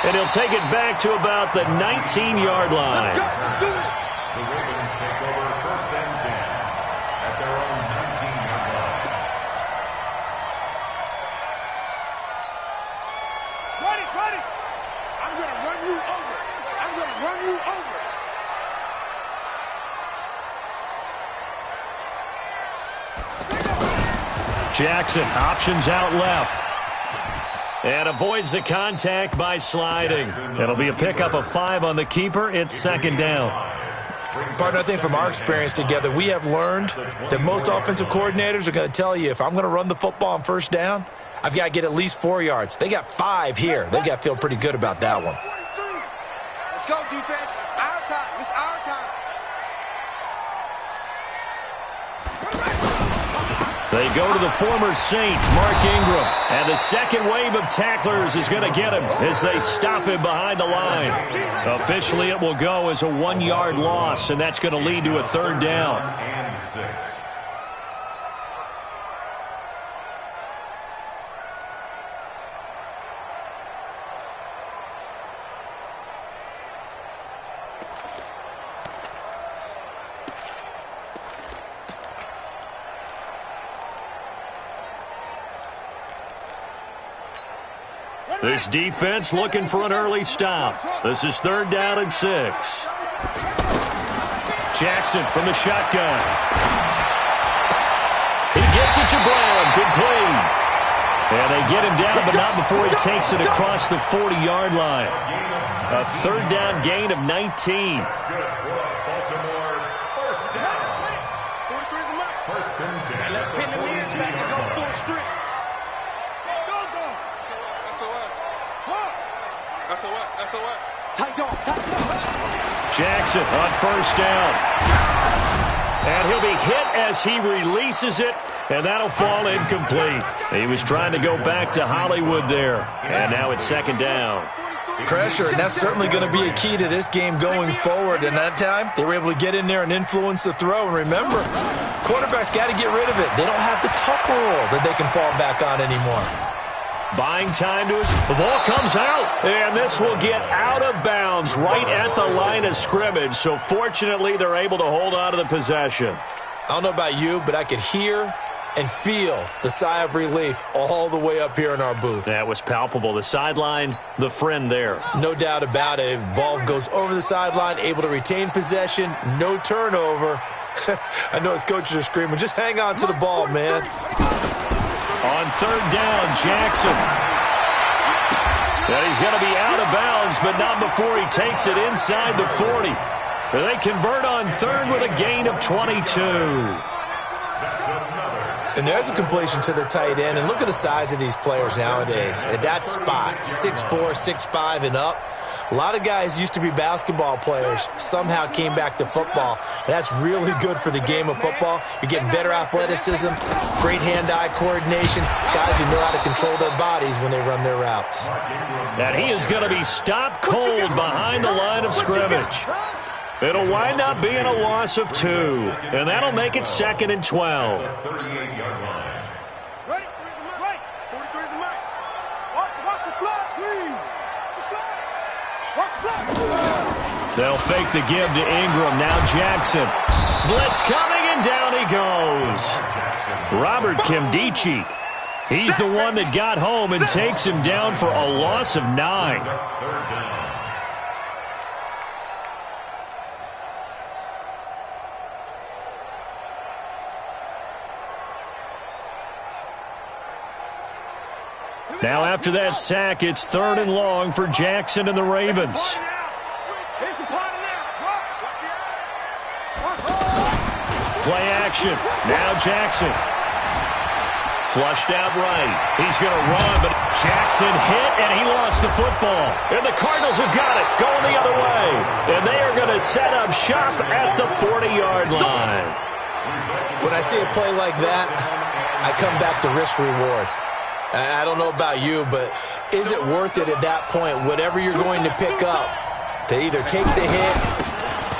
And he'll take it back to about the 19-yard line. The Ravens take over 1st and 10 at their own 19-yard line. Ready. I'm going to run you over. I'm going to run you over. Jackson options out left. And avoids the contact by sliding. It'll be a pickup of 5 on the keeper. It's 2nd down. Partner, I think from our experience together, we have learned that most offensive coordinators are going to tell you, if I'm going to run the football on 1st down, I've got to get at least 4 yards. They got 5 here. They got to feel pretty good about that one. Let's go, defense. Our time. It's our time. They go to the former Saint, Mark Ingram. And the second wave of tacklers is going to get him as they stop him behind the line. Officially, it will go as a 1-yard loss, and that's going to lead to a 3rd down. And 6. This defense looking for an early stop. This is 3rd down and 6. Jackson from the shotgun. He gets it to Brown, complete. And they get him down, but not before he takes it across the 40-yard line. A 3rd down gain of 19. Let's pin the wheels back and go full street. SOS. Tight dog. Jackson on 1st down. And he'll be hit as he releases it, and that'll fall incomplete. He was trying to go back to Hollywood there, and now it's 2nd down. Pressure, and that's certainly going to be a key to this game going forward. And that time, they were able to get in there and influence the throw. And remember, quarterbacks got to get rid of it. They don't have the tuck rule that they can fall back on anymore. Buying time to us. The ball comes out, and this will get out of bounds right at the line of scrimmage. So fortunately, they're able to hold on to the possession. I don't know about you, but I could hear and feel the sigh of relief all the way up here in our booth. That was palpable. The sideline, the friend there. No doubt about it. If the ball goes over the sideline, able to retain possession, no turnover. I know his coaches are screaming, just hang on to the ball, man. On 3rd down, Jackson. And he's going to be out of bounds, but not before he takes it inside the 40. And they convert on 3rd with a gain of 22. And there's a completion to the tight end. And look at the size of these players nowadays. At that spot, 6'4", 6'5", and up. A lot of guys used to be basketball players, somehow came back to football. And that's really good for the game of football. You're getting better athleticism, great hand-eye coordination, guys who know how to control their bodies when they run their routes. And he is going to be stopped cold behind the line of scrimmage. It'll wind up being a loss of 2, and that'll make it 2nd and 12. 38-yard line. Ready? 43 is the mic. Watch the flag, squeeze. Watch the flag. They'll fake the give to Ingram. Now Jackson. Blitz coming, and down he goes. Robert Kimdichie. He's the one that got home and takes him down for a loss of 9. 3rd down. Now after that sack, it's 3rd and long for Jackson and the Ravens. Play action. Now Jackson. Flushed out right. He's going to run, but Jackson hit, and he lost the football. And the Cardinals have got it, going the other way. And they are going to set up shop at the 40-yard line. When I see a play like that, I come back to risk-reward. I don't know about you, but is it worth it at that point, whatever you're going to pick up, to either take the hit,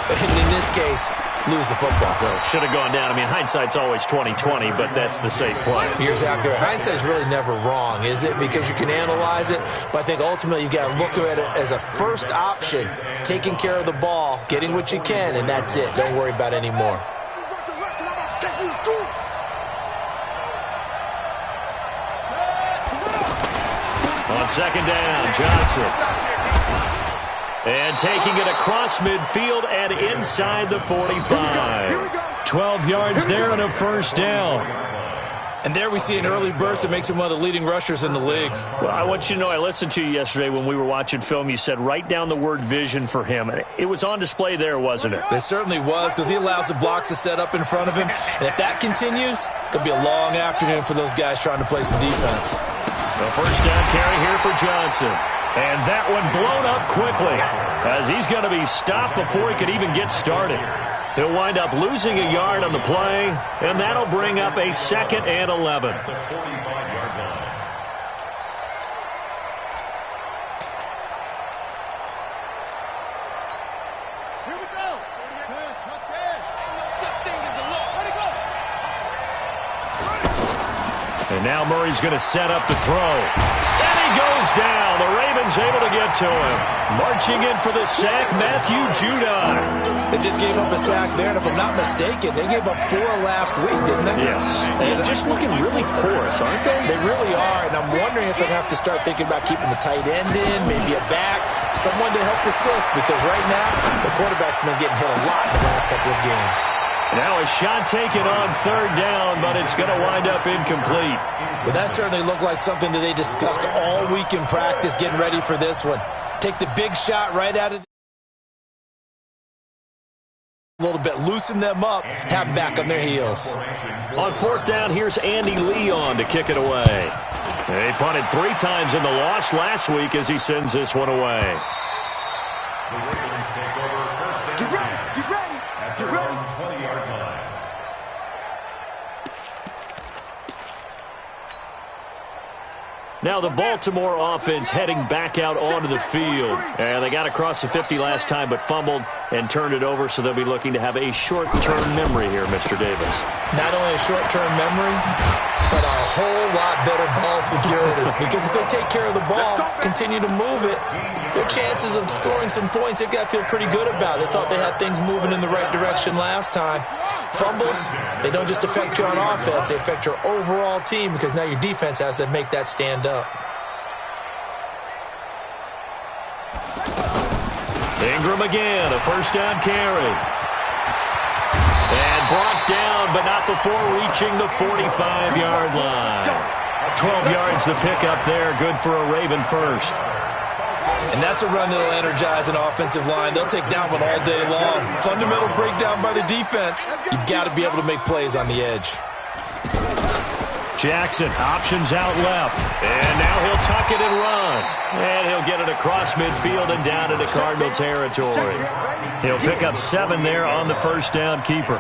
and in this case, lose the football. Well, should have gone down. I mean, hindsight's always 20/20, but that's the safe play. You're exactly right. Hindsight's really never wrong, is it? Because you can analyze it, but I think ultimately you got to look at it as a first option, taking care of the ball, getting what you can, and that's it. Don't worry about any more. On second down, Johnson. And taking it across midfield and inside the 45. 12 yards there and a first down. And there we see an early burst that makes him one of the leading rushers in the league. Well, I want you to know, I listened to you yesterday when we were watching film. You said write down the word vision for him. It was on display there, wasn't it? It certainly was, because he allows the blocks to set up in front of him. And if that continues, it'll be a long afternoon for those guys trying to play some defense. The first down carry here for Johnson. And that one blown up quickly as he's going to be stopped before he could even get started. He'll wind up losing a yard on the play, and that'll bring up a 2nd and 11. The 45-yard line. Here we go. And now Murray's going to set up to throw. And he goes down. The Ravens able to get to him. Marching in for the sack, Matthew Judon. They just gave up a sack there, and if I'm not mistaken, they gave up 4 last week, didn't they? Yes. And just looking really porous, aren't they? They really are, and I'm wondering if they're going to have to start thinking about keeping the tight end in, maybe a back, someone to help assist, because right now, the quarterback's been getting hit a lot in the last couple of games. Now a shot taken on 3rd down, but it's going to wind up incomplete. But that certainly looked like something that they discussed all week in practice, getting ready for this one. Take the big shot right out of a little bit, loosen them up, have them back on their heels. On 4th down, here's Andy Leon to kick it away. They punted 3 times in the loss last week as he sends this one away. The Ravens take over 1st and 10. Get ready. At their own 20-yard line. Now the Baltimore offense heading back out onto the field. And they got across the 50 last time but fumbled and turned it over, so they'll be looking to have a short-term memory here, Mr. Davis. Not only a short-term memory, but a whole lot better ball security. Because if they take care of the ball, continue to move it, their chances of scoring some points, they've got to feel pretty good about it. They thought they had things moving in the right direction last time. Fumbles, they don't just affect you on offense, they affect your overall team, because now your defense has to make that stand up. Ingram again, a first down carry. And brought down, but not before reaching the 45-yard line. 12 yards to pick up there, good for a Raven first. And that's a run that'll energize an offensive line. They'll take that one all day long. Fundamental breakdown by the defense. You've got to be able to make plays on the edge. Jackson, options out left. And now he'll tuck it and run. And he'll get it across midfield and down into Cardinal territory. He'll pick up 7 there on the first down keeper.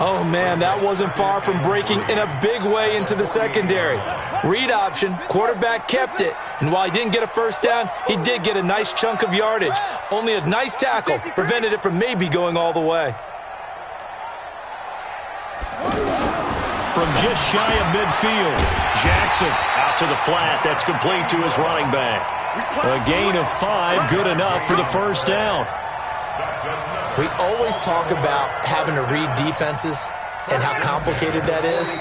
Oh, man, that wasn't far from breaking in a big way into the secondary. Read option, quarterback kept it. And while he didn't get a first down, he did get a nice chunk of yardage. Only a nice tackle prevented it from maybe going all the way. From just shy of midfield, Jackson out to the flat. That's complete to his running back. A gain of 5, good enough for the first down. We always talk about having to read defenses and how complicated that is.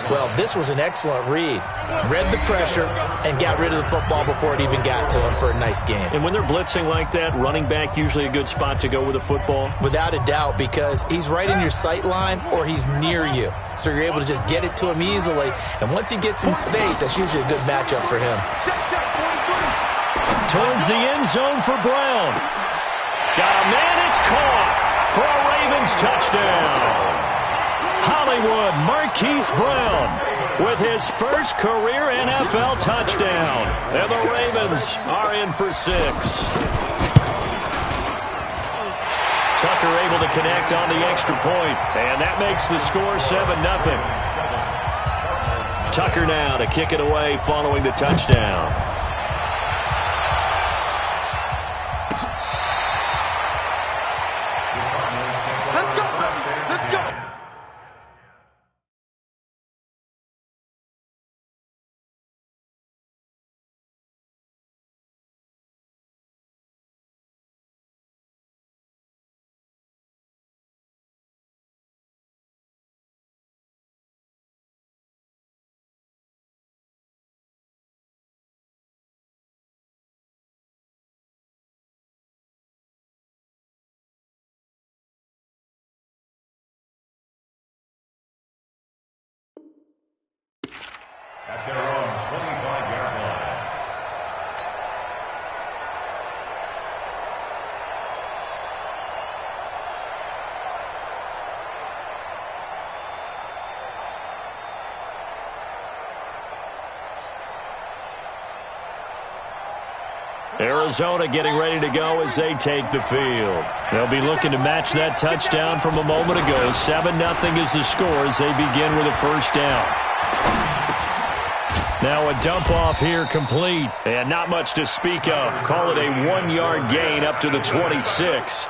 Well, this was an excellent read. Read the pressure and got rid of the football before it even got to him for a nice game. And when they're blitzing like that, running back usually a good spot to go with a football? Without a doubt, because he's right in your sight line or he's near you. So you're able to just get it to him easily. And once he gets in space, that's usually a good matchup for him. Towards the end zone for Brown. Got a man, it's caught for a Ravens touchdown. Hollywood Marquise Brown with his first career NFL touchdown. And the Ravens are in for 6. Tucker able to connect on the extra point, and that makes the score 7-0. Tucker now to kick it away following the touchdown. Let's go. Arizona getting ready to go as they take the field. They'll be looking to match that touchdown from a moment ago. 7-0 is the score as they begin with a first down. Now a dump off here complete. And not much to speak of. Call it a 1-yard gain up to the 26.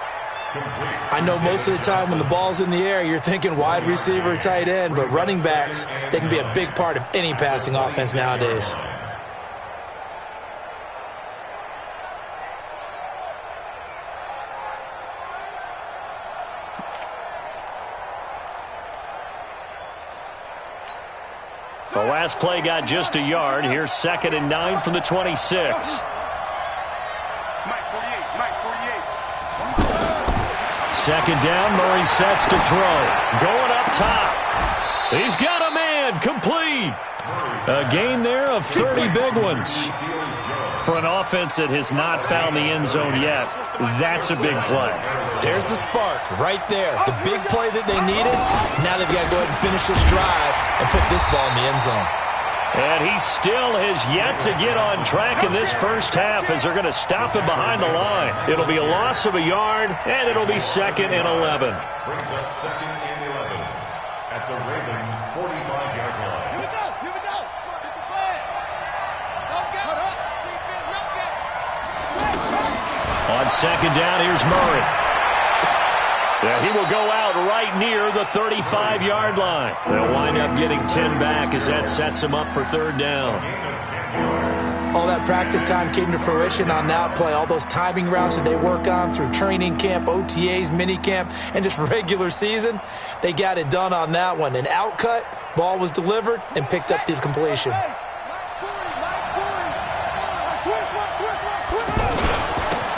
I know most of the time when the ball's in the air, you're thinking wide receiver, tight end, but running backs, they can be a big part of any passing offense nowadays. The last play got just a yard. Here's 2nd and 9 from the 26. Second down, Murray sets to throw. Going up top. He's got a man, complete. A gain there of 30 big ones. For an offense that has not found the end zone yet, that's a big play. There's the spark right there. The big play that they needed. Now they've got to go ahead and finish this drive and put this ball in the end zone. And he still has yet to get on track in this first half as they're going to stop him behind the line. It'll be a loss of a yard, and it'll be 2nd and 11. Brings up 2nd and 11 at the Ravens' 45-yard line. Here we go. Here we go. Get the flag. On second down, here's Murray. Yeah, he will go out right near the 35-yard line. They'll wind up getting 10 back as that sets him up for 3rd down. All that practice time came to fruition on that play. All those timing routes that they work on through training camp, OTAs, minicamp, and just regular season, they got it done on that one. An outcut, ball was delivered, and picked up the completion.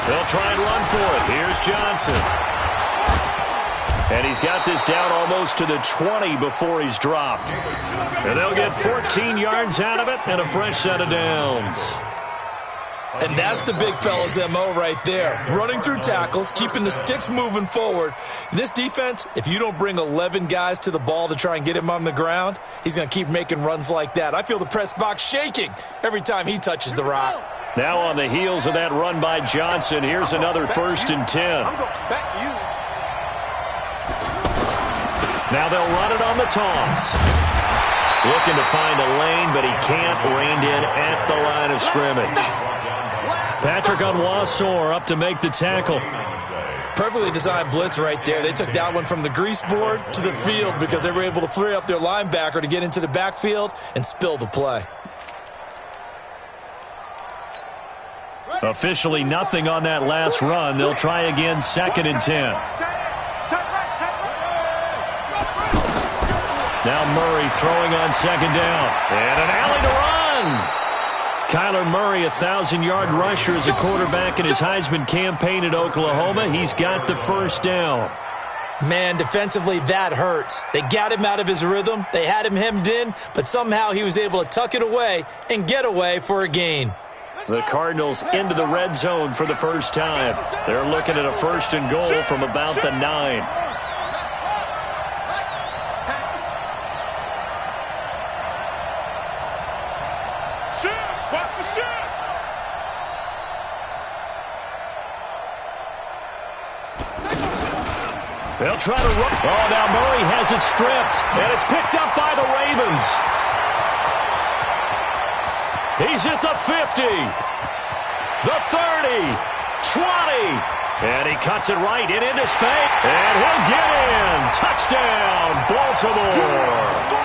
They'll try and run for it. Here's Johnson. And he's got this down almost to the 20 before he's dropped. And they'll get 14 yards out of it and a fresh set of downs. And that's the big fella's MO right there. Running through tackles, keeping the sticks moving forward. This defense, if you don't bring 11 guys to the ball to try and get him on the ground, he's going to keep making runs like that. I feel the press box shaking every time he touches the rock. Now on the heels of that run by Johnson, here's another 1st and 10. I'm going back to you. Now they'll run it on the toss. Looking to find a lane, but he can't. Reined in at the line of scrimmage. Patrick Onwuasor up to make the tackle. Perfectly designed blitz right there. They took that one from the grease board to the field because they were able to free up their linebacker to get into the backfield and spill the play. Officially nothing on that last run. They'll try again, 2nd and 10. Now Murray throwing on 2nd down. And an alley to run. Kyler Murray, 1,000-yard rusher as a quarterback in his Heisman campaign at Oklahoma. He's got the 1st down. Man, defensively, that hurts. They got him out of his rhythm. They had him hemmed in, but somehow he was able to tuck it away and get away for a gain. The Cardinals into the red zone for the first time. They're looking at a 1st and goal from about the 9. They'll try to run. Oh, now Murray has it stripped, and it's picked up by the Ravens. He's at the 50, the 30, 20, and he cuts it right and into space, and he'll get in. Touchdown, Baltimore.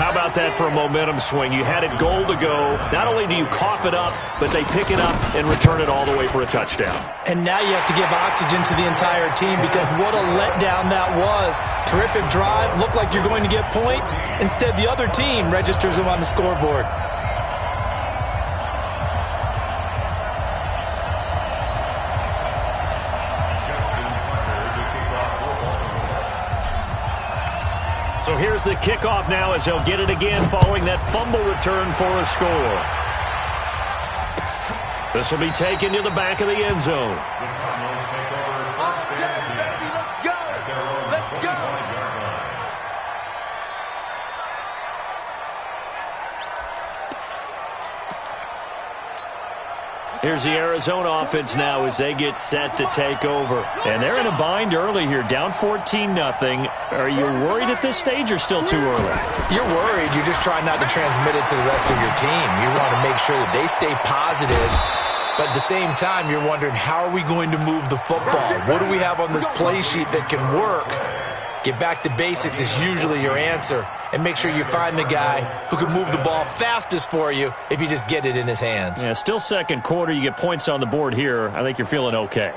How about that for a momentum swing? You had it goal to go. Not only do you cough it up, but they pick it up and return it all the way for a touchdown. And now you have to give oxygen to the entire team because what a letdown that was. Terrific drive. Looked like you're going to get points. Instead, the other team registers them on the scoreboard. So here's the kickoff now as they'll get it again following that fumble return for a score. This will be taken to the back of the end zone. The Cardinals take over 1st and 10 at their own 25-yard line. Here's the Arizona offense now as they get set to take over. And they're in a bind early here, down 14-0. Are you worried at this stage or still too early? You're worried. You're just trying not to transmit it to the rest of your team. You want to make sure that they stay positive. But at the same time, you're wondering, how are we going to move the football? What do we have on this play sheet that can work? Get back to basics is usually your answer. And make sure you find the guy who can move the ball fastest for you if you just get it in his hands. Yeah, still second quarter. You get points on the board here. I think you're feeling okay.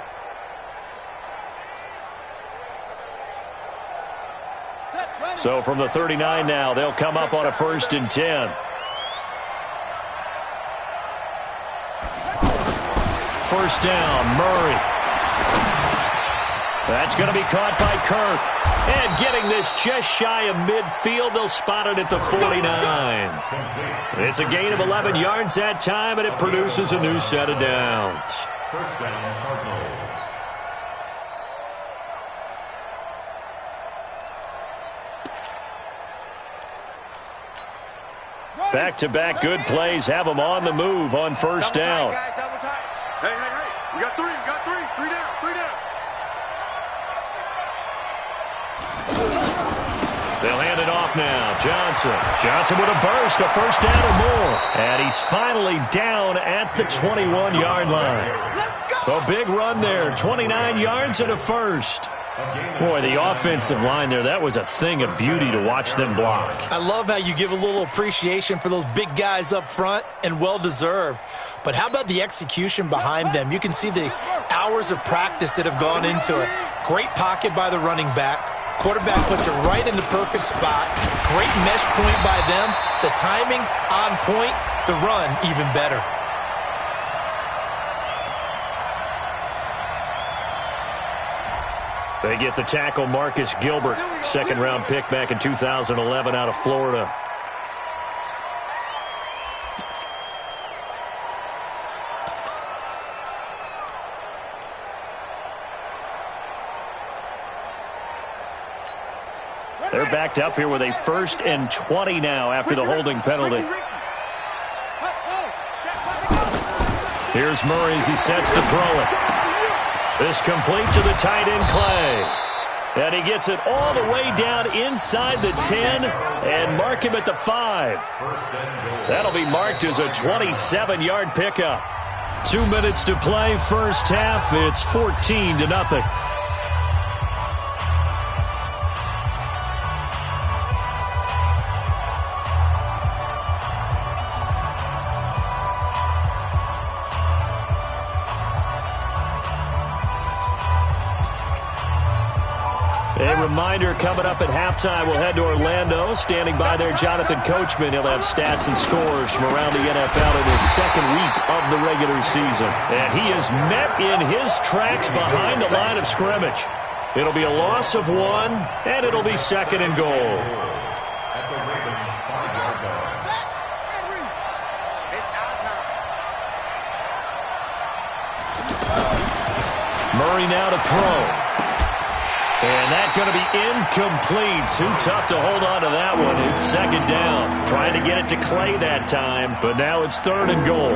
So from the 39 now, they'll come up on a 1st and 10. First down, Murray. That's going to be caught by Kirk. And getting this just shy of midfield, they'll spot it at the 49. It's a gain of 11 yards that time, and it produces a new set of downs. First down, Cardinals. Back-to-back good plays have them on the move on first down. Hey, we got three down. They'll hand it off now. Johnson with a burst, a first down or more. And he's finally down at the 21-yard line. A big run there, 29 yards and a first. Boy, the offensive line there, that was a thing of beauty to watch them block. I love how you give a little appreciation for those big guys up front, and well-deserved. But how about the execution behind them? You can see the hours of practice that have gone into it. Great pocket by the running back. Quarterback puts it right in the perfect spot. Great mesh point by them. The timing on point. The run even better. They get the tackle, Marcus Gilbert, second-round pick back in 2011 out of Florida. They're backed up here with a 1st and 20 now after the holding penalty. Here's Murray as he sets to throw it. This complete to the tight end, Clay. And he gets it all the way down inside the 10 and mark him at the 5. That'll be marked as a 27-yard pickup. 2 minutes to play, first half. It's 14-0. A reminder coming up at halftime, we'll head to Orlando. Standing by there, Jonathan Coachman. He'll have stats and scores from around the NFL in his second week of the regular season. And he is met in his tracks behind the line of scrimmage. It'll be a loss of 1, and it'll be 2nd and goal. At the Ravens' 5-yard line. It's our time. Murray now to throw. And that's going to be incomplete. Too tough to hold on to that one. It's 2nd down. Trying to get it to Clay that time, but now it's 3rd and goal.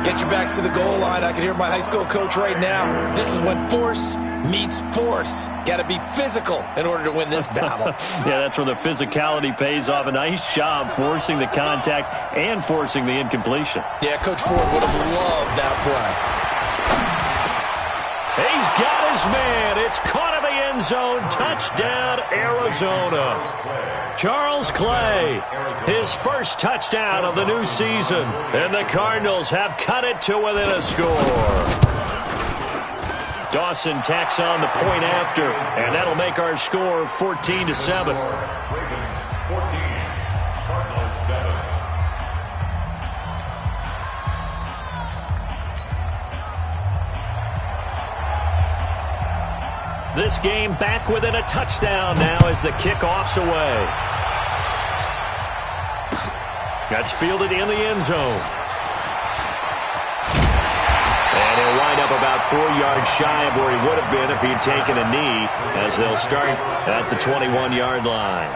Get your backs to the goal line. I can hear my high school coach right now. This is when force meets force. Got to be physical in order to win this battle. Yeah, that's where the physicality pays off. A nice job forcing the contact and forcing the incompletion. Yeah, Coach Ford would have loved that play. He's got his man. It's caught in the end zone. Touchdown, Arizona. Charles Clay, his first touchdown of the new season. And the Cardinals have cut it to within a score. Dawson tacks on the point after, and that'll make our score 14-7. Ravens 14, Cardinals 7. This game back within a touchdown now as the kickoff's away. That's fielded in the end zone. And he'll wind up about 4 yards shy of where he would have been if he'd taken a knee, as they'll start at the 21-yard line.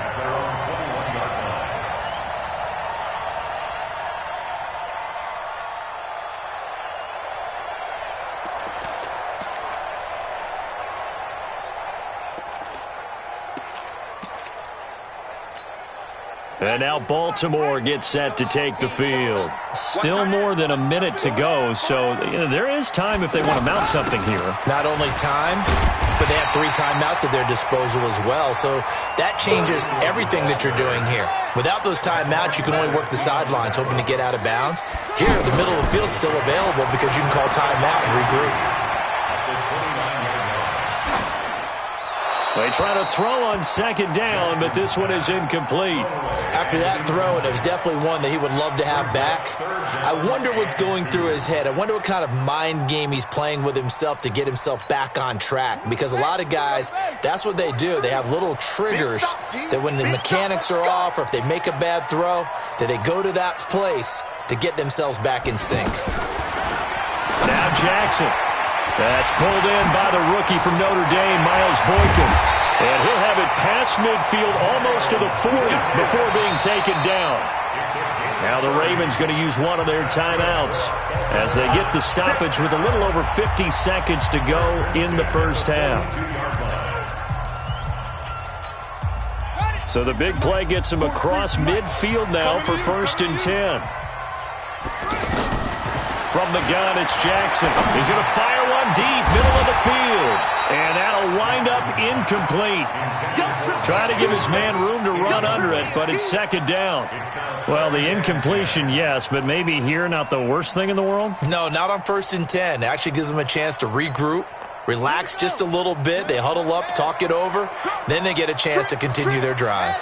And now Baltimore gets set to take the field. Still more than a minute to go, so there is time if they want to mount something here. Not only time, but they have 3 timeouts at their disposal as well, so that changes everything that you're doing here. Without those timeouts, you can only work the sidelines, hoping to get out of bounds. Here, the middle of the field's still available because you can call timeout and regroup. They try to throw on second down, but this one is incomplete. After that throw, and it was definitely one that he would love to have back, I wonder what's going through his head. I wonder what kind of mind game he's playing with himself to get himself back on track. Because a lot of guys, that's what they do. They have little triggers that when the mechanics are off or if they make a bad throw, that they go to that place to get themselves back in sync. Now Jackson. That's pulled in by the rookie from Notre Dame, Miles Boykin. And he'll have it past midfield almost to the 40 before being taken down. Now the Ravens going to use one of their timeouts as they get the stoppage with a little over 50 seconds to go in the first half. So the big play gets him across midfield now for 1st and 10. From the gun, it's Jackson. He's going to fire one deep, middle of the field. And that'll wind up incomplete. Trying to give his man room to run under it, but it's 2nd down. Well, the incompletion, yes, but maybe here not the worst thing in the world? No, not on 1st and 10. It actually gives them a chance to regroup, relax just a little bit. They huddle up, talk it over. Then they get a chance to continue their drive.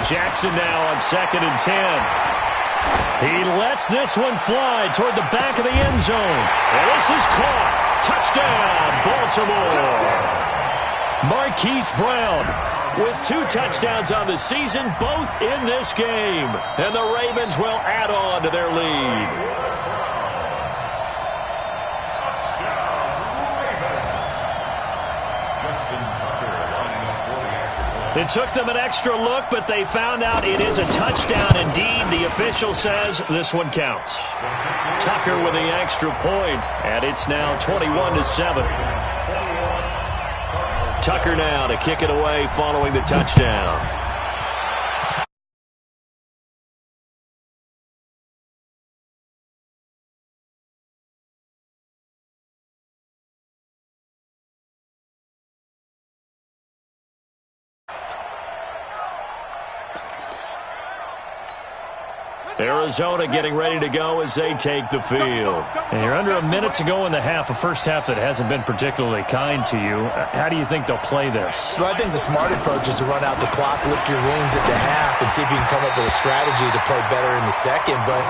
Jackson now on 2nd and 10. He lets this one fly toward the back of the end zone. And this is caught. Touchdown, Baltimore. Marquise Brown with 2 touchdowns on the season, both in this game. And the Ravens will add on to their lead. It took them an extra look, but they found out it is a touchdown indeed. The official says this one counts. Tucker with the extra point, and it's now 21-7. Tucker now to kick it away following the touchdown. Arizona getting ready to go as they take the field. And you're under a minute to go in the half, a first half that hasn't been particularly kind to you. How do you think they'll play this? Well, I think the smart approach is to run out the clock, lick your wounds at the half, and see if you can come up with a strategy to play better in the second. But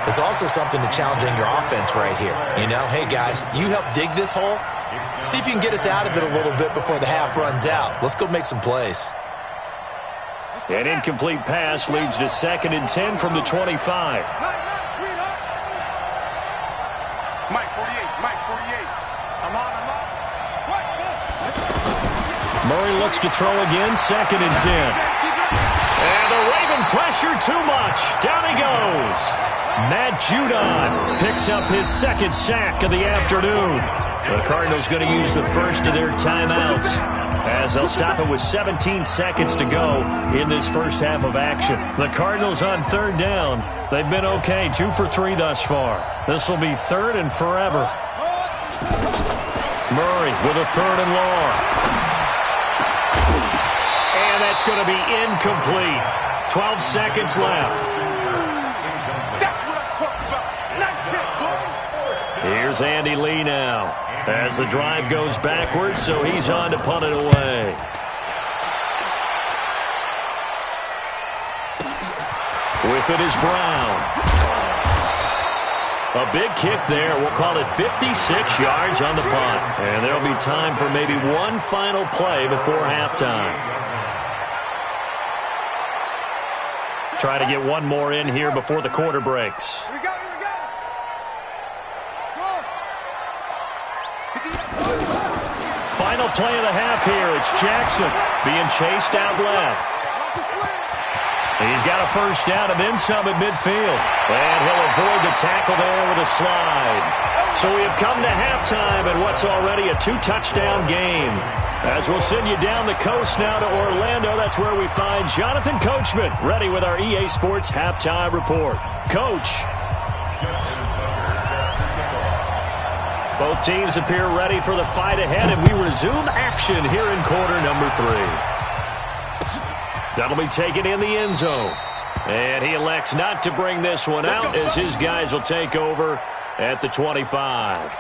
there's also something to challenging your offense right here. You know, hey, guys, you help dig this hole. See if you can get us out of it a little bit before the half runs out. Let's go make some plays. An incomplete pass leads to 2nd and 10 from the 25. Mike 48, Mike 48. I'm on. Murray looks to throw again, 2nd and 10. And the Raven pressure too much. Down he goes. Matt Judon picks up his 2nd sack of the afternoon. The Cardinals going to use the first of their timeouts as they'll stop it with 17 seconds to go in this first half of action. The Cardinals on 3rd down. They've been okay, 2 for 3 thus far. This will be 3rd and forever. Murray with a 3rd and long. And that's going to be incomplete. 12 seconds left. That's what I'm talking about. Nice hit, boy. Here's Andy Lee now as the drive goes backwards, so he's on to punt it away. With it is Brown. A big kick there. We'll call it 56 yards on the punt. And there'll be time for maybe one final play before halftime. Try to get one more in here before the quarter breaks. Here we go. Final play of the half here. It's Jackson being chased out left. He's got a first down and then some at midfield. And he'll avoid the tackle there with a slide. So we have come to halftime in what's already a 2-touchdown game. As we'll send you down the coast now to Orlando, that's where we find Jonathan Coachman, ready with our EA Sports Halftime Report. Coach. Both teams appear ready for the fight ahead, and we resume action here in quarter number 3. That'll be taken in the end zone. And he elects not to bring this one out as his guys will take over at the 25.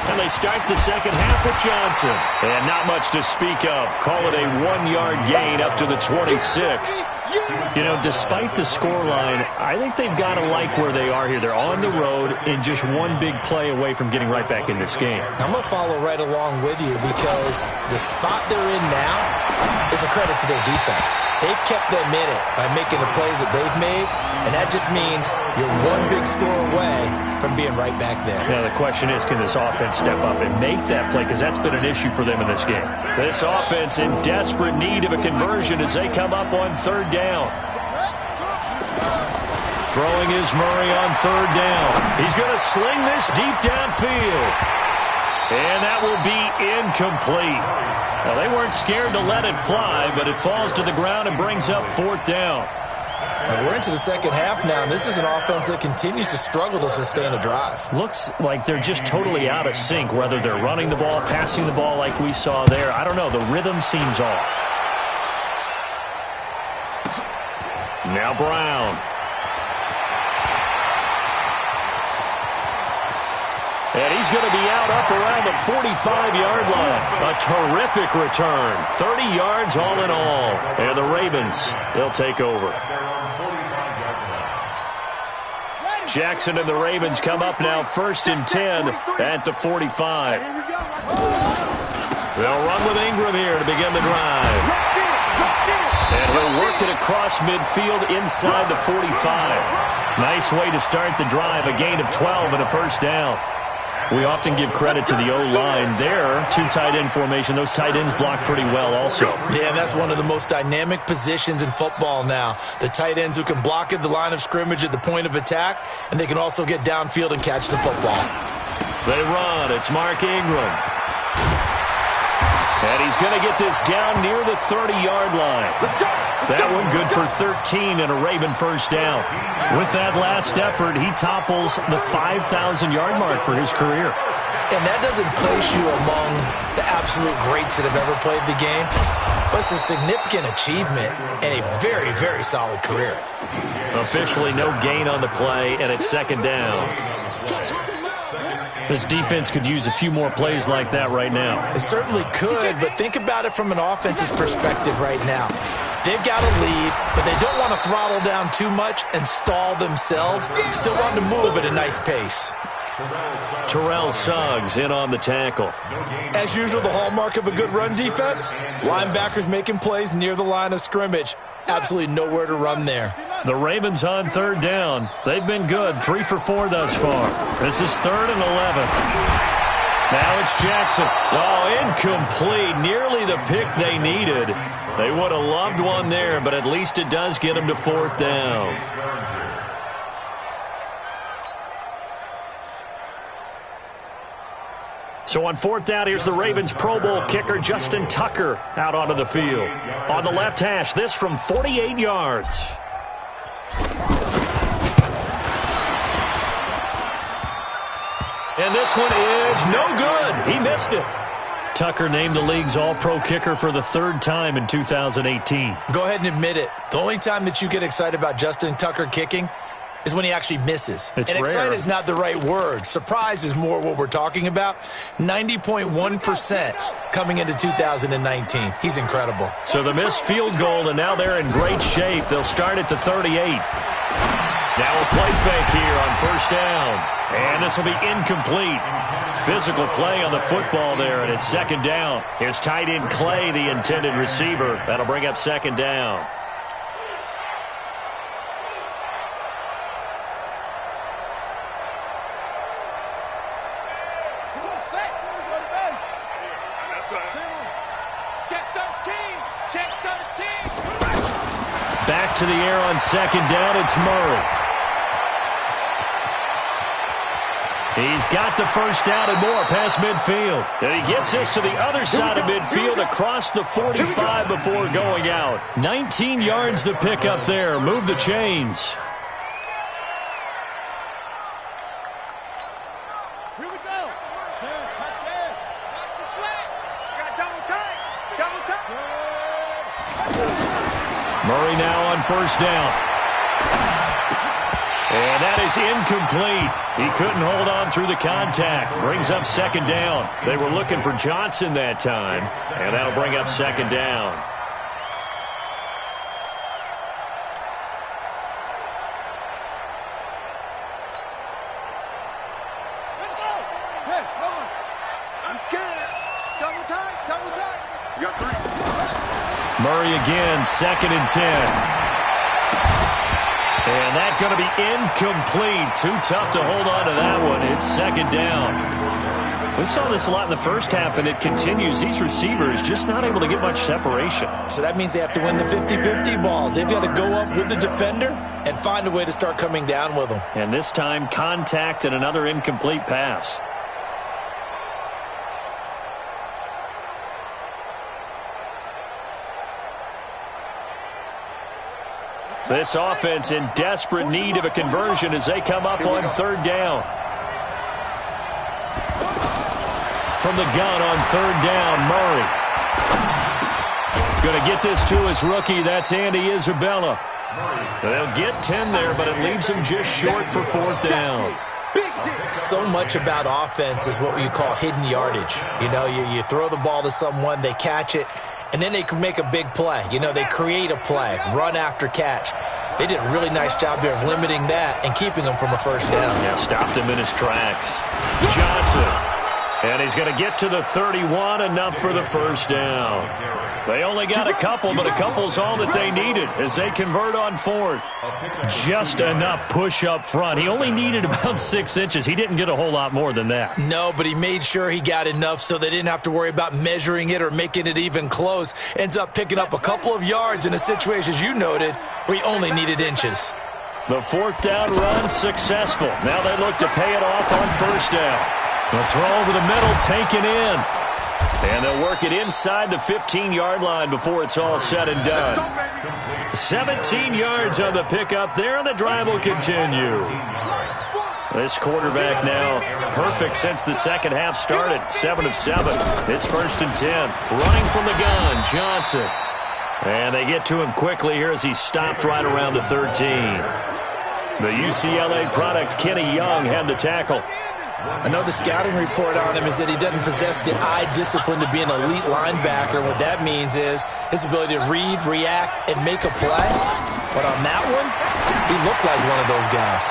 And they start the second half with Johnson. And not much to speak of. Call it a 1-yard gain up to the 26. You know, despite the scoreline, I think they've got to like where they are here. They're on the road and just one big play away from getting right back in this game. I'm going to follow right along with you because the spot they're in now is a credit to their defense. They've kept them in it by making the plays that they've made, and that just means you're one big score away from being right back there. Now, the question is, can this offense step up and make that play? Because that's been an issue for them in this game. This offense in desperate need of a conversion as they come up on third down. Throwing is Murray on third down. He's going to sling this deep downfield. And that will be incomplete. Now, they weren't scared to let it fly, but it falls to the ground and brings up fourth down. And we're into the second half now, and this is an offense that continues to struggle to sustain a drive. Looks like they're just totally out of sync, whether they're running the ball, passing the ball like we saw there. I don't know. The rhythm seems off. Now Brown. And he's going to be out up around the 45-yard line. A terrific return. 30 yards all in all. And the Ravens, they'll take over. Jackson and the Ravens come up now 1st and 10 at the 45. They'll run with Ingram here to begin the drive. And he'll work it across midfield inside the 45. Nice way to start the drive. A gain of 12 and a first down. We often give credit to the O-line there. 2 tight end formation. Those tight ends block pretty well also. Yeah, that's one of the most dynamic positions in football now. The tight ends who can block at the line of scrimmage at the point of attack, and they can also get downfield and catch the football. They run. It's Mark Ingram. And he's going to get this down near the 30-yard line. That one good for 13 and a Raven first down. With that last effort, he topples the 5,000-yard mark for his career. And that doesn't place you among the absolute greats that have ever played the game, but it's a significant achievement and a very, very solid career. Officially no gain on the play, and it's second down. This defense could use a few more plays like that right now. It certainly could, but think about it from an offense's perspective right now. They've got a lead, but they don't want to throttle down too much and stall themselves. Still want to move at a nice pace. Terrell Suggs in on the tackle. As usual, the hallmark of a good run defense, linebackers making plays near the line of scrimmage. Absolutely nowhere to run there. The Ravens on third down. They've been good, 3 for 4 thus far. This is 3rd and 11. Now it's Jackson. Oh, incomplete. Nearly the pick they needed. They would have loved one there, but at least it does get them to 4th down. So on 4th down, here's the Ravens Pro Bowl kicker, Justin Tucker, out onto the field. On the left hash, this from 48 yards. And this one is no good. He missed it. Tucker named the league's all-pro kicker for the 3rd time in 2018. Go ahead and admit it. The only time that you get excited about Justin Tucker kicking is when he actually misses. It's and rare. Excited is not the right word. Surprise is more what we're talking about. 90.1% coming into 2019. He's incredible. So the missed field goal, and now they're in great shape. They'll start at the 38. Now a play fake here on 1st down. And this will be incomplete. Physical play on the football there, and it's 2nd down. Here's tight end Clay, the intended receiver. That'll bring up 2nd down. Check. to the air on second down. It's Murray. He's got the first down and more past midfield. And he gets this to the other side of midfield across the 45 before going out. 19 yards to pick up there. Move the chains. Here we go. Touchdown. Got double time. Double time. Murray now on first down. And that is incomplete. He couldn't hold on through the contact. Brings up second down. They were looking for Johnson that time, and that'll bring up second down. Let's go. Hey, come on. I'm scared. Double time. Double time. You got 3. Murray again, 2nd and 10. And that's going to be incomplete. Too tough to hold on to that one. It's second down. We saw this a lot in the first half, and it continues. These receivers just not able to get much separation. So that means they have to win the 50-50 balls. They've got to go up with the defender and find a way to start coming down with them. And this time, contact and another incomplete pass. This offense in desperate need of a conversion as they come up on third down. From the gun on third down, Murray. Going to get this to his rookie. That's Andy Isabella. They'll get 10 there, but it leaves them just short for fourth down. So much about offense is what you call hidden yardage. You know, you throw the ball to someone, they catch it, and then they can make a big play. You know, they create a play, run after catch. They did a really nice job there of limiting that and keeping them from a first down. Yeah, stopped him in his tracks. Johnson. And he's going to get to the 31, enough for the first down. They only got a couple, but a couple's all that they needed as they convert on fourth. Just enough push up front. He only needed about 6 inches. He didn't get a whole lot more than that. No, but he made sure he got enough so they didn't have to worry about measuring it or making it even close. Ends up picking up a couple of yards in a situation, as you noted, where he only needed inches. The fourth down run successful. Now they look to pay it off on first down. The throw over the middle, taken in. And they'll work it inside the 15-yard line before it's all said and done. 17 yards on the pickup there, and the drive will continue. This quarterback now perfect since the second half started. 7 of 7. It's 1st and 10. Running from the gun, Johnson. And they get to him quickly here as he stopped right around the 13. The UCLA product, Kenny Young, had the tackle. I know the scouting report on him is that he doesn't possess the eye discipline to be an elite linebacker. What that means is his ability to read, react, and make a play. But on that one, he looked like one of those guys.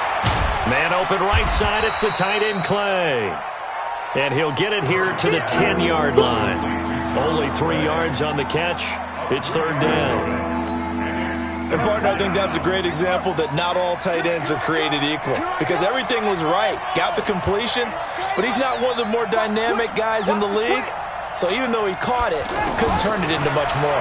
Man open right side, it's the tight end Clay. And he'll get it here to the 10-yard line. Only 3 yards on the catch. It's third down. And, partner, I think that's a great example that not all tight ends are created equal. Because everything was right. Got the completion, but he's not one of the more dynamic guys in the league. So even though he caught it, couldn't turn it into much more.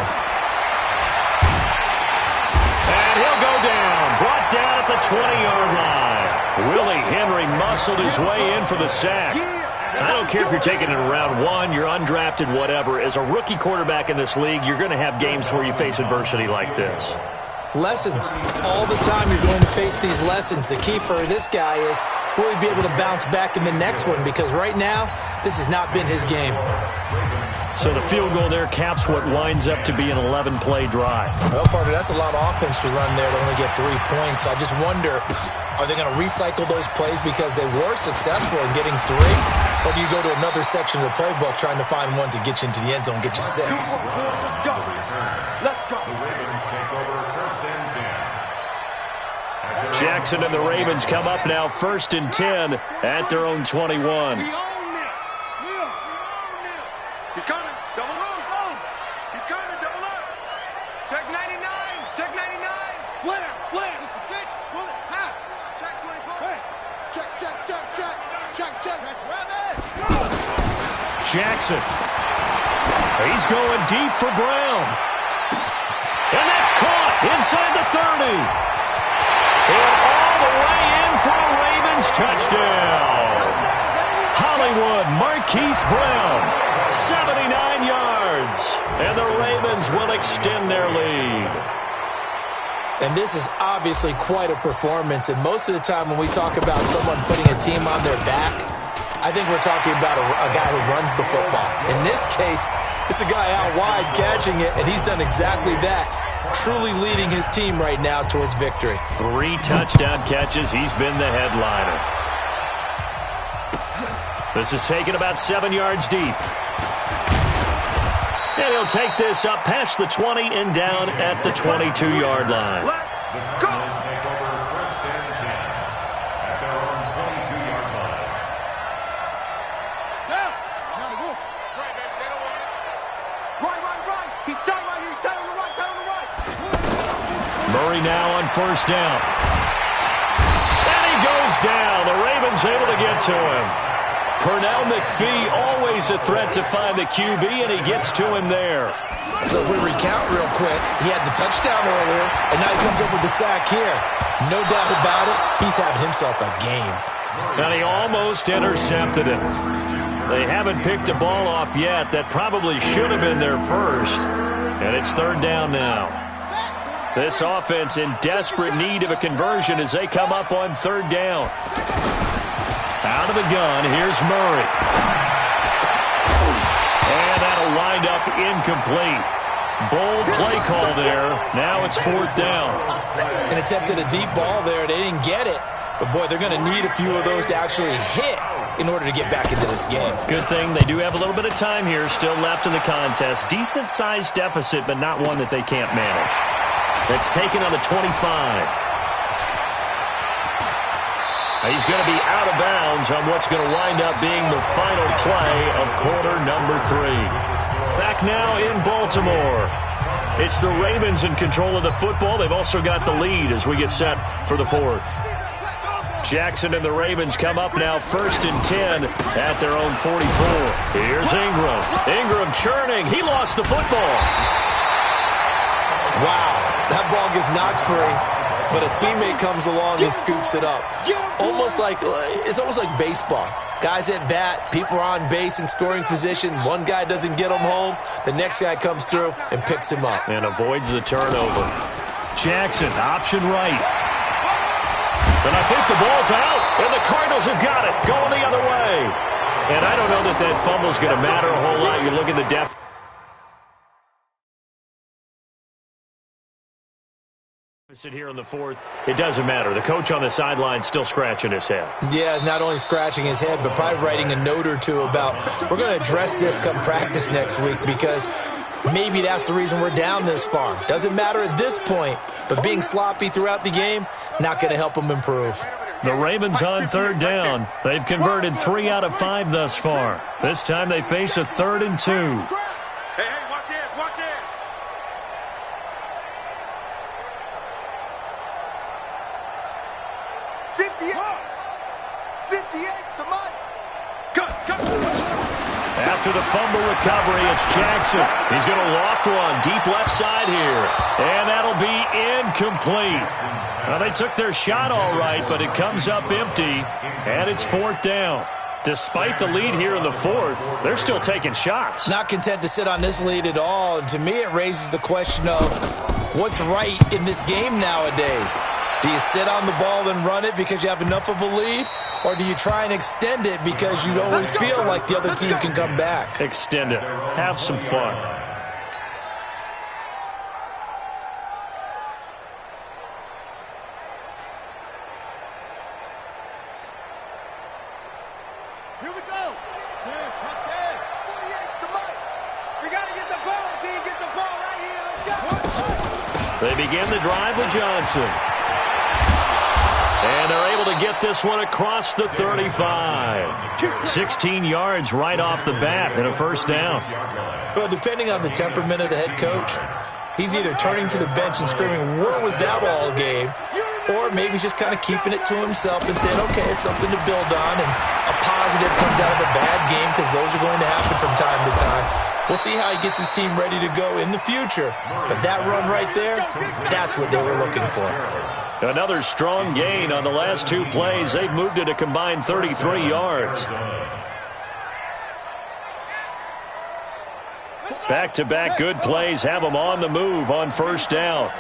And he'll go down. Brought down at the 20-yard line. Willie Henry muscled his way in for the sack. I don't care if you're taking it in round 1, you're undrafted, whatever. As a rookie quarterback in this league, you're going to have games where you face adversity like this. Lessons. All the time you're going to face these lessons. The key for this guy is, will he be able to bounce back in the next one? Because right now, this has not been his game. So the field goal there caps what winds up to be an 11-play drive. Well, partner, that's a lot of offense to run there to only get 3 points. So I just wonder, are they going to recycle those plays because they were successful in getting 3? Or do you go to another section of the playbook trying to find ones that get you into the end zone, get you 6? Let's go. Let's go. The Ravens take over 1st and 10. Jackson and the Ravens come up now 1st and 10 at their own 21. We own it. He's coming. Double up. He's coming. Double up. Check 99. Check 99. Slam. It's a 6. Pull it. Half. Check 24. Hey. Check. Grab it. Jackson. He's going deep for Brown. And that's caught. inside the 30. And all the way in for a Ravens touchdown. Hollywood Marquise Brown, 79 yards. And the Ravens will extend their lead. And this is obviously quite a performance. And most of the time when we talk about someone putting a team on their back, I think we're talking about a guy who runs the football. In this case, it's a guy out wide catching it, and he's done exactly that, truly leading his team right now towards victory. 3 touchdown catches. He's been the headliner. This is taken about 7 yards deep. And he'll take this up past the 20 and down at the 22-yard line. Let's go. Take over first and 10 at their own 22-yard line. Down. Now the wolf. That's right, baby. They don't want it. Right. He's tight right here. He's tight on the right. Tight on the right. Murray now on first down. And he goes down. The Ravens able to get to him. Pernell McPhee, always a threat to find the QB, and he gets to him there. So if we recount real quick, he had the touchdown earlier, and now he comes up with the sack here. No doubt about it, he's having himself a game. And he almost intercepted it. They haven't picked a ball off yet. That probably should have been their first. And it's third down now. This offense in desperate need of a conversion as they come up on third down. Out of the gun, here's Murray. And that'll wind up incomplete. Bold play call there. Now it's fourth down. An attempt at a deep ball there. They didn't get it. But, boy, they're going to need a few of those to actually hit in order to get back into this game. Good thing they do have a little bit of time here still left in the contest. Decent-sized deficit, but not one that they can't manage. It's taken on the 25. He's going to be out of bounds on what's going to wind up being the final play of quarter number 3. Back now in Baltimore. It's the Ravens in control of the football. They've also got the lead as we get set for the fourth. Jackson and the Ravens come up now first and 10 at their own 44. Here's Ingram. Ingram churning. He lost the football. Wow, that ball gets knocked free. But a teammate comes along and scoops it up. It's almost like baseball. Guys at bat, people are on base in scoring position. One guy doesn't get him home. The next guy comes through and picks him up. And avoids the turnover. Jackson, option right. And I think the ball's out. And the Cardinals have got it. Going the other way. And I don't know that fumble's going to matter a whole lot. You look at the depth. Here in the fourth, it doesn't matter. The coach on the sideline still scratching his head. Yeah, not only scratching his head, but probably writing a note or two about we're going to address this come practice next week because maybe that's the reason we're down this far. Doesn't matter at this point, but being sloppy throughout the game, not going to help them improve. The Ravens on third down. They've converted 3 out of 5 thus far. This time they face a 3rd and 2. Hey, watch it. 58 to Mike. After the fumble recovery, it's Jackson. He's going to loft one deep left side here. And that'll be incomplete. Well, they took their shot all right, but it comes up empty. And it's fourth down. Despite the lead here in the fourth, they're still taking shots. Not content to sit on this lead at all. And to me, it raises the question of what's right in this game nowadays. Do you sit on the ball and run it because you have enough of a lead? Or do you try and extend it because you always feel like the other team can come back? Extend it. Have some fun. Here we go. 10, touchdown. 48's to Mike. We got to get the ball, D. Get the ball right here. Let's go. They begin the drive with Johnson. And they're able to get this one across the 35. 16 yards right off the bat and a first down. Well, depending on the temperament of the head coach, he's either turning to the bench and screaming, "Where was that all game?" Or maybe he's just kind of keeping it to himself and saying, okay, it's something to build on and a positive positive comes out of a bad game, because those are going to happen from time to time. We'll see how he gets his team ready to go in the future. But that run right there, that's what they were looking for. Another strong gain on the last 2 plays. They've moved it a combined 33 yards. Back-to-back good plays have them on the move on first down.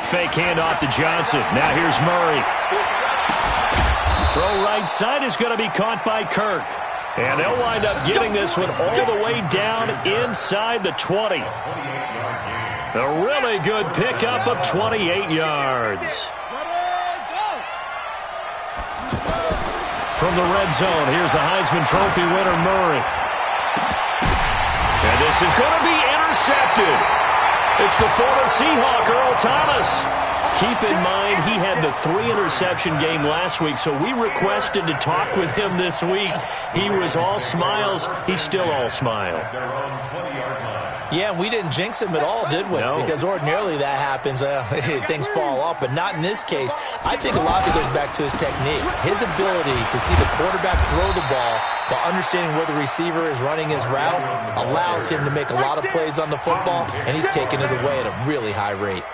Fake handoff to Johnson. Now here's Murray. Throw right side is going to be caught by Kirk. And they'll wind up getting this one all the way down inside the 20. A really good pickup of 28 yards. From the red zone, here's the Heisman Trophy winner, Murray. And this is going to be intercepted. It's the former Seahawk, Earl Thomas. Keep in mind, he had the 3-interception game last week, so we requested to talk with him this week. He was all smiles. He's still all smile. Yeah, we didn't jinx him at all, did we? No. Because ordinarily that happens. Things fall off, but not in this case. I think a lot of it goes back to his technique. His ability to see the quarterback throw the ball while understanding where the receiver is running his route allows him to make a lot of plays on the football, and he's taking it away at a really high rate.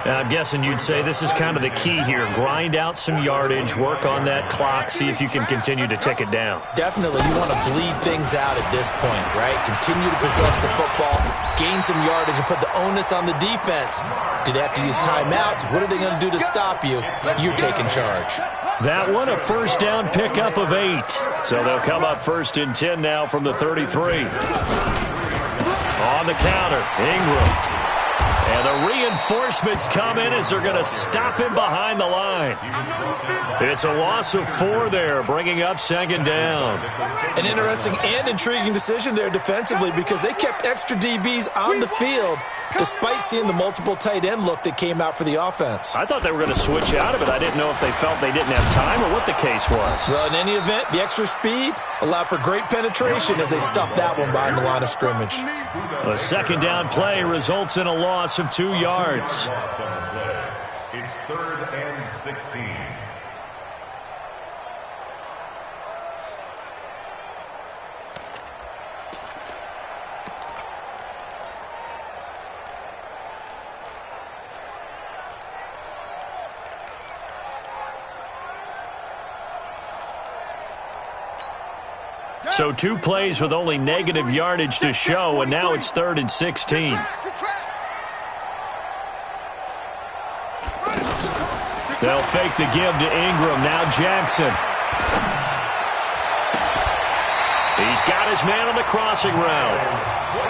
I'm guessing you'd say this is kind of the key here. Grind out some yardage, work on that clock, see if you can continue to tick it down. Definitely, you want to bleed things out at this point, right? Continue to possess the football, gain some yardage, and put the onus on the defense. Do they have to use timeouts? What are they going to do to stop you? You're taking charge. That one, a first down pickup of 8. So they'll come up 1st and 10 now from the 33. On the counter, Ingram. And the reinforcements come in as they're going to stop him behind the line. It's a loss of 4 there, bringing up 2nd down. An interesting and intriguing decision there defensively, because they kept extra DBs on the field despite seeing the multiple tight end look that came out for the offense. I thought they were going to switch out of it. I didn't know if they felt they didn't have time or what the case was. Well, in any event, the extra speed allowed for great penetration as they stuffed that one behind the line of scrimmage. A 2nd down play results in a loss of 2 yards. It's 3rd and 16. So 2 plays with only negative yardage to show, and now it's 3rd and 16. They'll fake the give to Ingram. Now Jackson. He's got his man on the crossing route.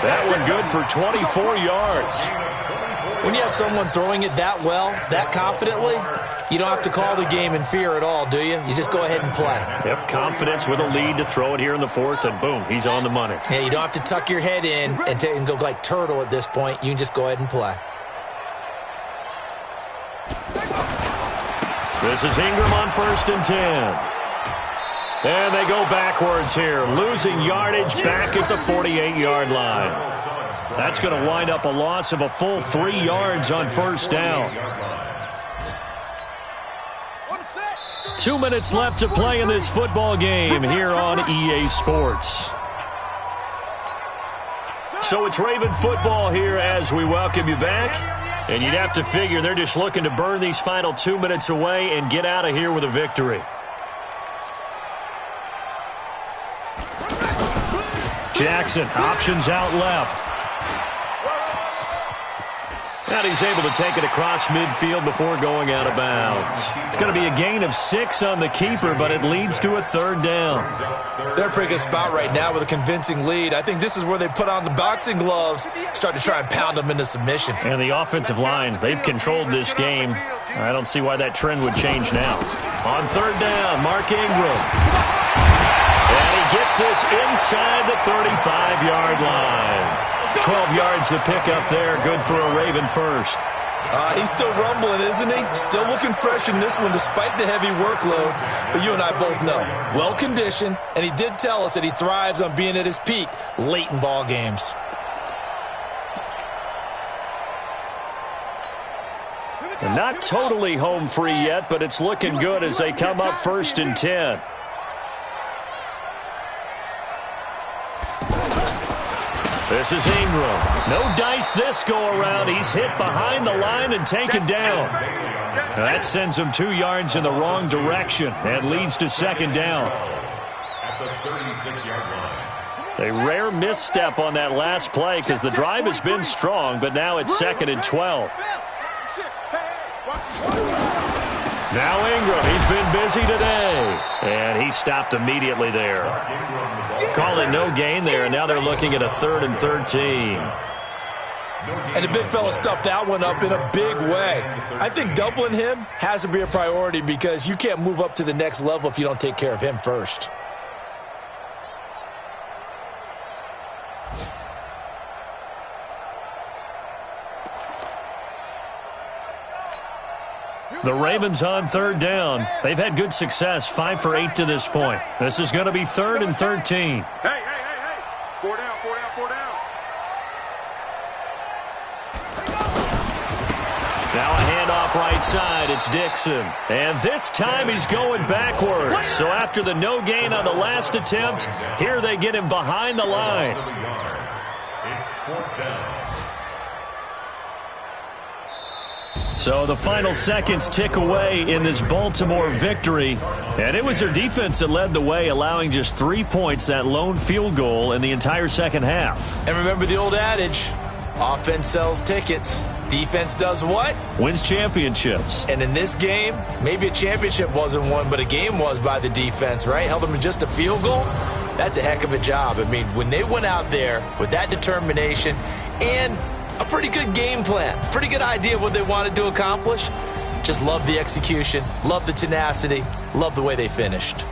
That one good for 24 yards. When you have someone throwing it that well, that confidently, you don't have to call the game in fear at all, do you? You just go ahead and play. Yep, confidence with a lead to throw it here in the 4th, and boom, he's on the money. Yeah, you don't have to tuck your head in and go like turtle at this point. You can just go ahead and play. This is Ingram on 1st and 10. And they go backwards here, losing yardage back at the 48-yard line. That's going to wind up a loss of a full 3 yards on 1st down. 2 minutes left to play in this football game here on EA Sports. So it's Raven football here as we welcome you back. And you'd have to figure they're just looking to burn these final 2 minutes away and get out of here with a victory. Jackson, options out left. And he's able to take it across midfield before going out of bounds. It's going to be a gain of 6 on the keeper, but it leads to a 3rd down. They're in a pretty good spot right now with a convincing lead. I think this is where they put on the boxing gloves, start to try and pound them into submission. And the offensive line, they've controlled this game. I don't see why that trend would change now. On 3rd down, Mark Ingram. And he gets this inside the 35-yard line. 12 yards to pick up there. Good for a Raven first. He's still rumbling, isn't he? Still looking fresh in this one despite the heavy workload. But you and I both know, well-conditioned, and he did tell us that he thrives on being at his peak late in ball games. Not totally home free yet, but it's looking good as they come up 1st and 10. This is Ingram. No dice this go-around. He's hit behind the line and taken down. That sends him 2 yards in the wrong direction and leads to 2nd down. At the 36-yard line. A rare misstep on that last play because the drive has been strong, but now it's 2nd and 12. Now Ingram, he's been busy today. And he stopped immediately there. Call it no gain there, and now they're looking at a 3rd and 13. And the big fella stuffed that one up in a big way. I think doubling him has to be a priority because you can't move up to the next level if you don't take care of him first. The Ravens on 3rd down. They've had good success, 5 for 8 to this point. This is going to be 3rd and 13. Hey. 4 down. Now a handoff right side. It's Dixon. And this time he's going backwards. So after the no gain on the last attempt, here they get him behind the line. It's 4th down. So the final seconds tick away in this Baltimore victory. And it was their defense that led the way, allowing just 3 points, that lone field goal in the entire second half. And remember the old adage, offense sells tickets. Defense does what? Wins championships. And in this game, maybe a championship wasn't won, but a game was by the defense, right? Held them to just a field goal. That's a heck of a job. I mean, when they went out there with that determination and a pretty good game plan, pretty good idea of what they wanted to accomplish, just love the execution, love the tenacity, love the way they finished.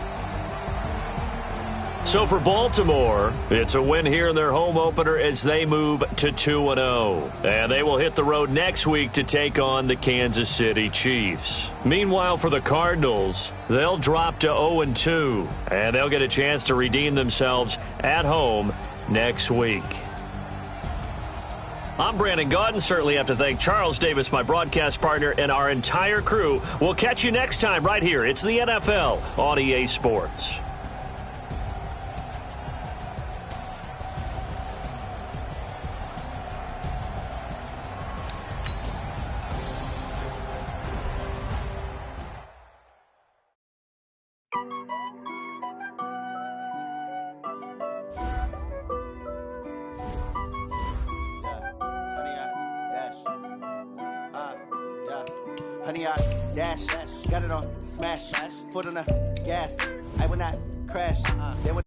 So for Baltimore, it's a win here in their home opener as they move to 2-0. And they will hit the road next week to take on the Kansas City Chiefs. Meanwhile, for the Cardinals, they'll drop to 0-2. And they'll get a chance to redeem themselves at home next week. I'm Brandon Gaudin. Certainly have to thank Charles Davis, my broadcast partner, and our entire crew. We'll catch you next time right here. It's the NFL on EA Sports. Honey, I dash, got it on smash, foot on the gas. I will not crash. They would